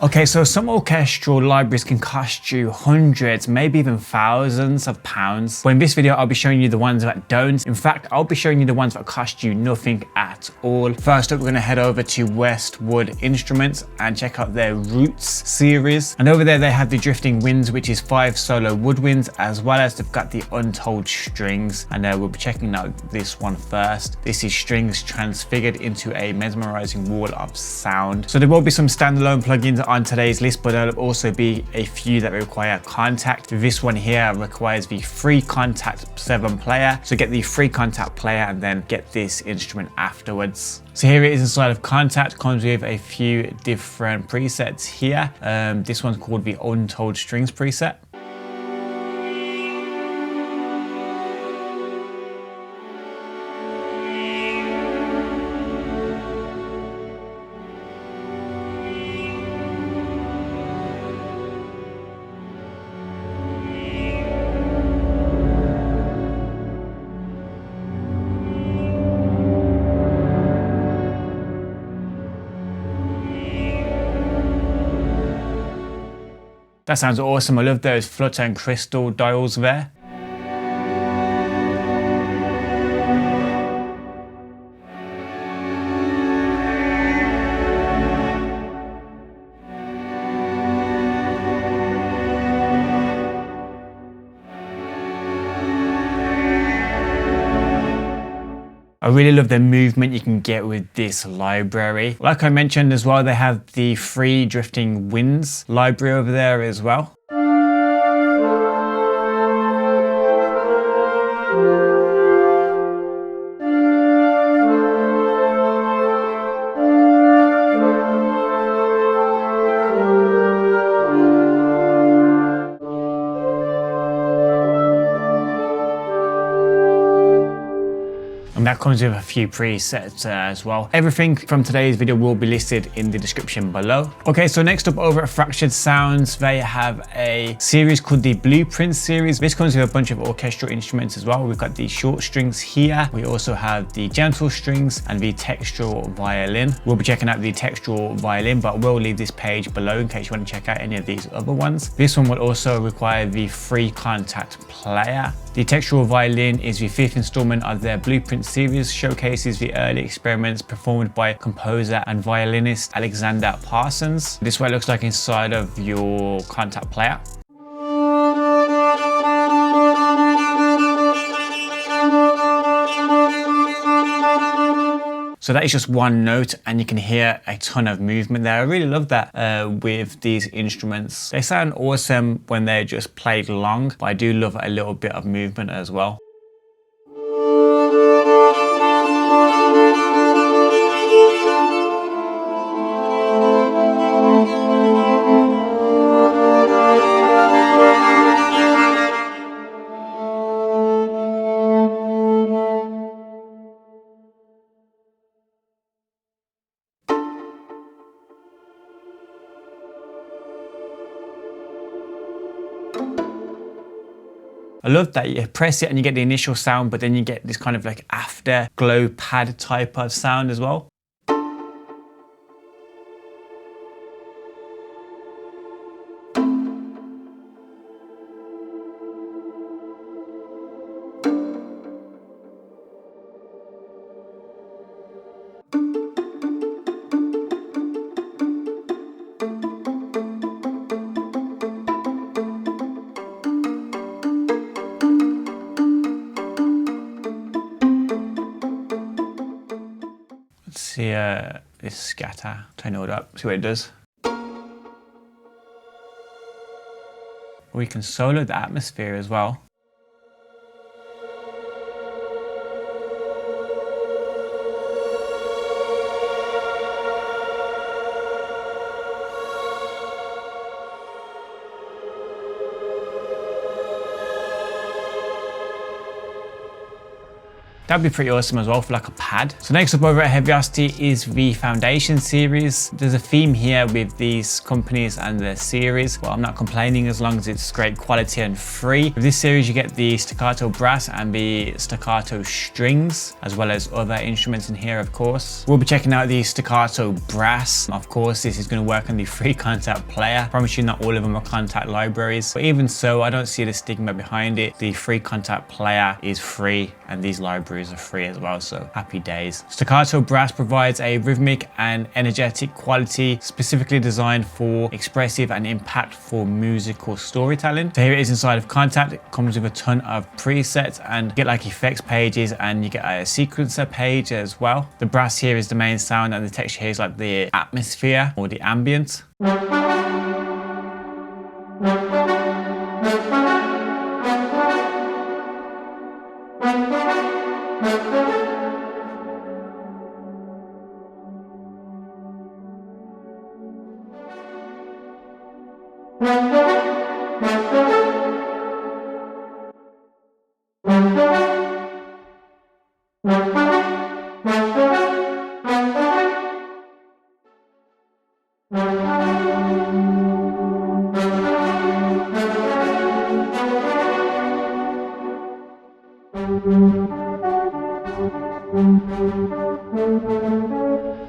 Okay, so some orchestral libraries can cost you hundreds, maybe even thousands of pounds. But in this video, I'll be showing you the ones that don't. In fact, I'll be showing you the ones that cost you nothing at all. First up, we're gonna head over to Westwood Instruments and check out their Roots series. And over there, they have the Drifting Winds, which is 5 solo woodwinds, as well as they've got the Untold Strings. And we'll be checking out this one first. This is strings transfigured into a mesmerizing wall of sound. So there will be some standalone plugins on today's list, but there'll also be a few that require Contact. This one here requires the free Contact 7 player. So get the free Contact player and then get this instrument afterwards. So here it is inside of Contact, comes with a few different presets here. This one's called the Untold Strings preset. That sounds awesome. I love those flutter and crystal dials there. I really love the movement you can get with this library. Like I mentioned as well, they have the free Drifting Winds library over there as well. And that comes with a few presets as well. Everything from today's video will be listed in the description below. Okay, so next up over at Fractured Sounds, they have a series called the Blueprint series. This comes with a bunch of orchestral instruments as well. We've got the short strings here. We also have the gentle strings and the textural violin. We'll be checking out the textural violin, but we'll leave this page below in case you want to check out any of these other ones. This one will also require the free Contact player. The textural violin is the 5th installment of their Blueprint series, showcases the early experiments performed by composer and violinist Alexander Parsons. This is what it looks like inside of your Contact player. So that is just one note and you can hear a ton of movement there. I really love that with these instruments. They sound awesome when they're just played long, but I do love a little bit of movement as well. I love that you press it and you get the initial sound, but then you get this kind of like afterglow pad type of sound as well. Let's see this scatter, turn it up, see what it does. We can solo the atmosphere as well. That'd be pretty awesome as well for like a pad. So next up over at Heaviosity is the Foundation series. There's a theme here with these companies and their series. Well, I'm not complaining as long as it's great quality and free. With this series, you get the staccato brass and the staccato strings, as well as other instruments in here, of course. We'll be checking out the staccato brass. Of course, this is going to work on the free contact player. I promise you not all of them are contact libraries, but even so, I don't see the stigma behind it. The free contact player is free and these libraries are free as well, so happy days. Staccato brass provides a rhythmic and energetic quality specifically designed for expressive and impactful musical storytelling. So here it is inside of Contact. It comes with a ton of presets and you get like effects pages and you get a sequencer page as well. The brass here is the main sound and the texture here is like the atmosphere or the ambient.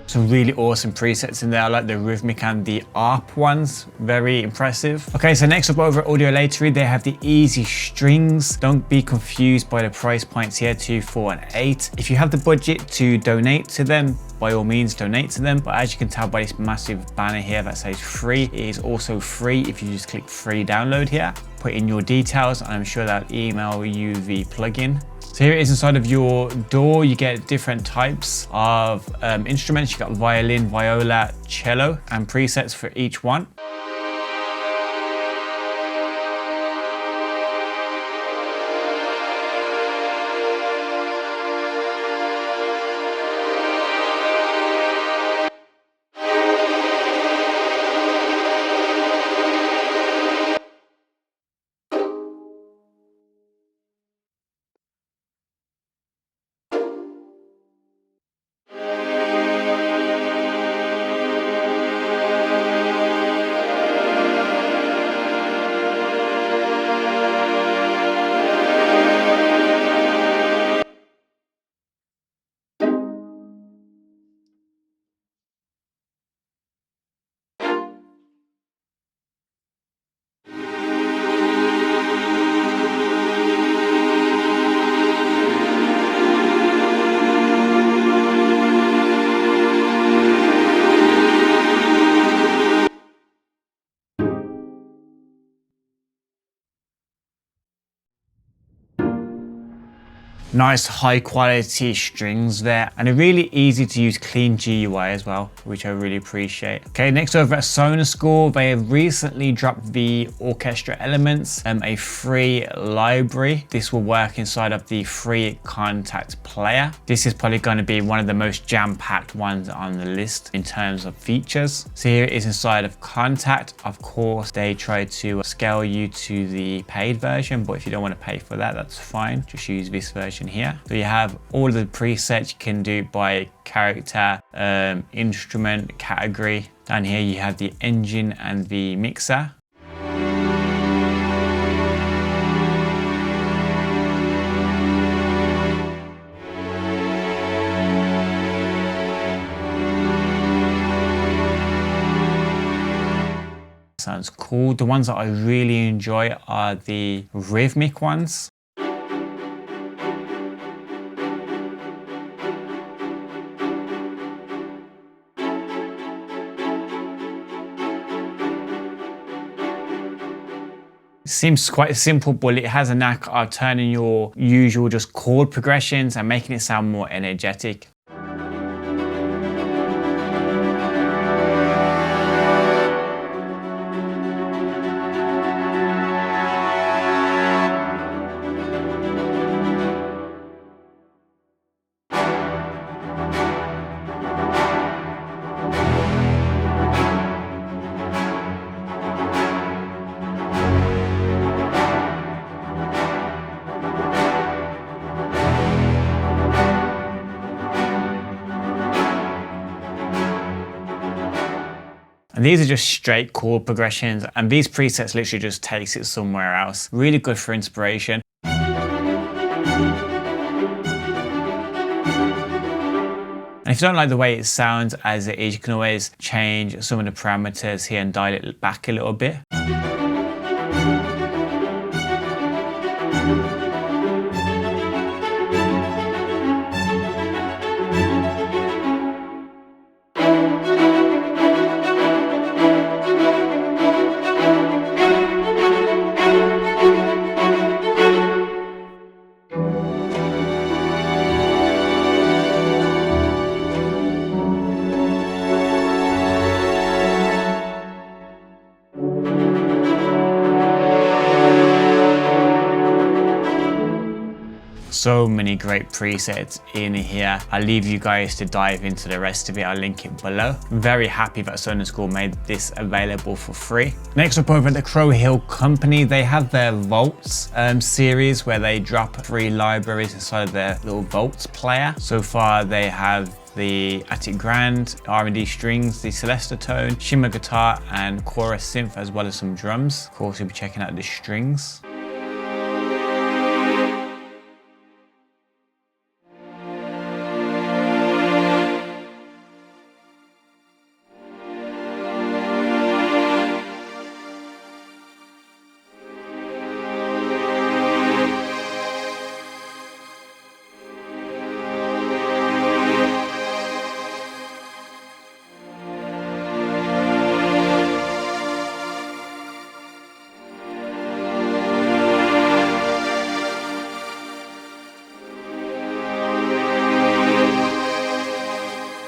Some really awesome presets in there. I like the rhythmic and the ARP ones, very impressive. Okay, so next up over at Audio Latery, they have the easy strings. Don't be confused by the price points here, 2, 4, and 8. If you have the budget to donate to them, by all means donate to them. But as you can tell by this massive banner here that says free, it is also free if you just click free download here. Put in your details and I'm sure they'll email you the plugin. So here it is inside of your DAW. You get different types of instruments. You got violin, viola, cello, and presets for each one. Nice high quality strings there and a really easy to use clean GUI as well, which I really appreciate. Okay, next over at Sonoscore, they have recently dropped the Orchestra Elements, a free library. This will work inside of the free contact player. This is probably going to be one of the most jam-packed ones on the list in terms of features. So here it is inside of Contact. Of course, they try to scale you to the paid version, but if you don't want to pay for that, that's fine. Just use this version here. So you have all the presets you can do by character, instrument, category. Down here you have the engine and the mixer. Sounds cool. The ones that I really enjoy are the rhythmic ones. It seems quite simple, but it has a knack of turning your usual just chord progressions and making it sound more energetic. And these are just straight chord progressions, and these presets literally just takes it somewhere else. Really good for inspiration. And if you don't like the way it sounds as it is, you can always change some of the parameters here and dial it back a little bit. So many great presets in here. I'll leave you guys to dive into the rest of it. I'll link it below. I'm very happy that Sonar School made this available for free. Next up, over at the Crow Hill Company, they have their Vaults series where they drop free libraries inside of their little Vaults player. So far they have the Attic Grand, R&D strings, the Celesta Tone, Shimmer guitar and chorus synth, as well as some drums. Of course, we'll be checking out the strings.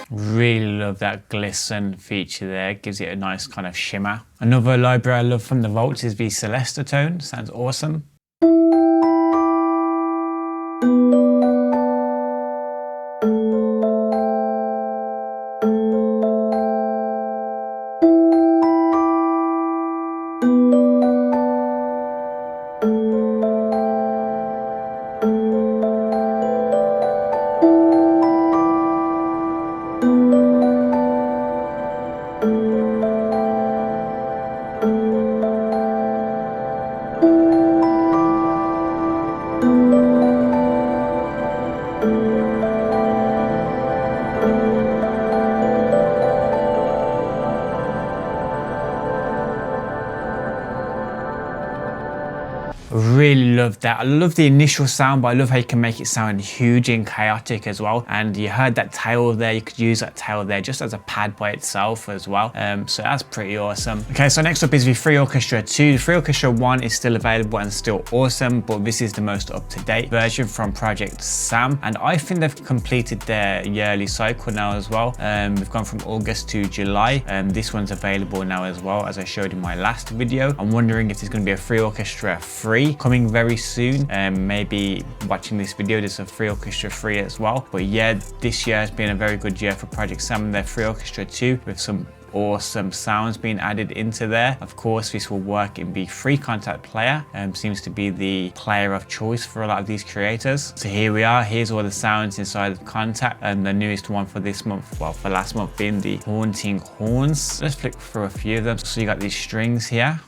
Really love that glisten feature there, gives it a nice kind of shimmer. Another library I love from the Vaults is the Celesta Tone, sounds awesome. Really love that. I love the initial sound, but I love how you can make it sound huge and chaotic as well. And you heard that tail there, you could use that tail there just as a pad by itself as well. So that's pretty awesome. Okay, so next up is the Free Orchestra 2. The Free Orchestra 1 is still available and still awesome, but this is the most up-to-date version from projectsam. And I think they've completed their yearly cycle now as well. We've gone from August to July. This one's available now as well, as I showed in my last video. I'm wondering if there's going to be a Free Orchestra 3 coming very soon. Maybe watching this video, there's a Free Orchestra 3 as well. But yeah, this year has been a very good year for projectsam and their Free Orchestra 2 with some awesome sounds being added into there. Of course, this will work in the free contact player, seems to be the player of choice for a lot of these creators. So here we are, here's all the sounds inside of contact, and the newest one for this month, well, for last month, being the Haunting Horns. Let's flick through a few of them. So you got these strings here.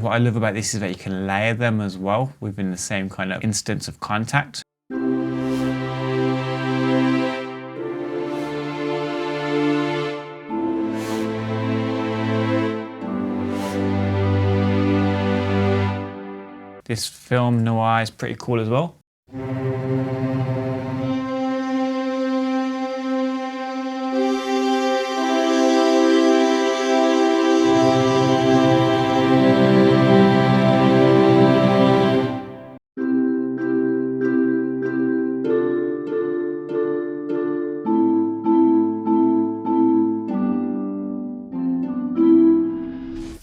What I love about this is that you can layer them as well within the same kind of instance of contact. This film noir is pretty cool as well.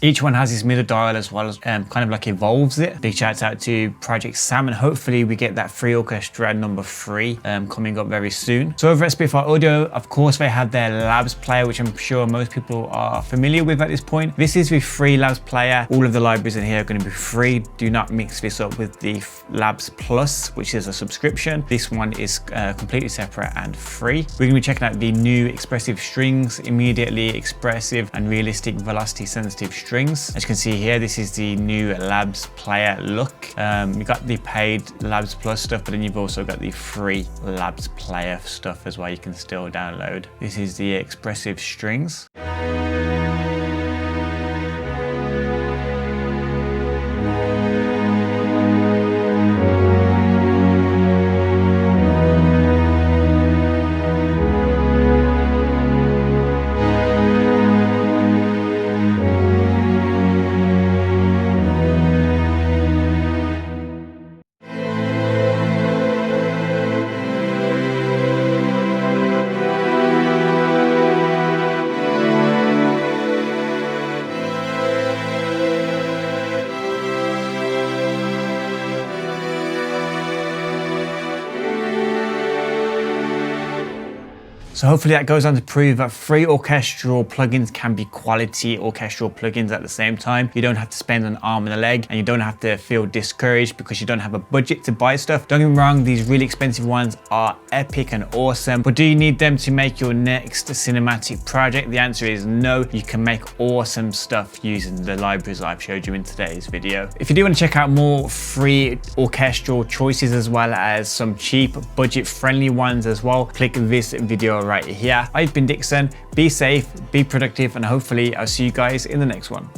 Each one has this middle dial as well as kind of like evolves it. Big shouts out to projectsam, and hopefully we get that free orchestra number 3 coming up very soon. So over at Spitfire Audio, of course, they have their Labs player, which I'm sure most people are familiar with at this point. This is with free Labs player. All of the libraries in here are going to be free. Do not mix this up with the Labs Plus, which is a subscription. This one is completely separate and free. We're going to be checking out the new expressive strings, immediately expressive and realistic velocity sensitive strings. As you can see here, this is the new Labs player look. You got the paid Labs Plus stuff, but then you've also got the free Labs player stuff as well. You can still download. This is the expressive strings. So hopefully that goes on to prove that free orchestral plugins can be quality orchestral plugins at the same time. You don't have to spend an arm and a leg, and you don't have to feel discouraged because you don't have a budget to buy stuff. Don't get me wrong, these really expensive ones are epic and awesome, but do you need them to make your next cinematic project? The answer is no. You can make awesome stuff using the libraries I've showed you in today's video. If you do want to check out more free orchestral choices as well as some cheap budget friendly ones as well, click this video right here. I've been Dixon. Be safe, be productive, and hopefully I'll see you guys in the next one.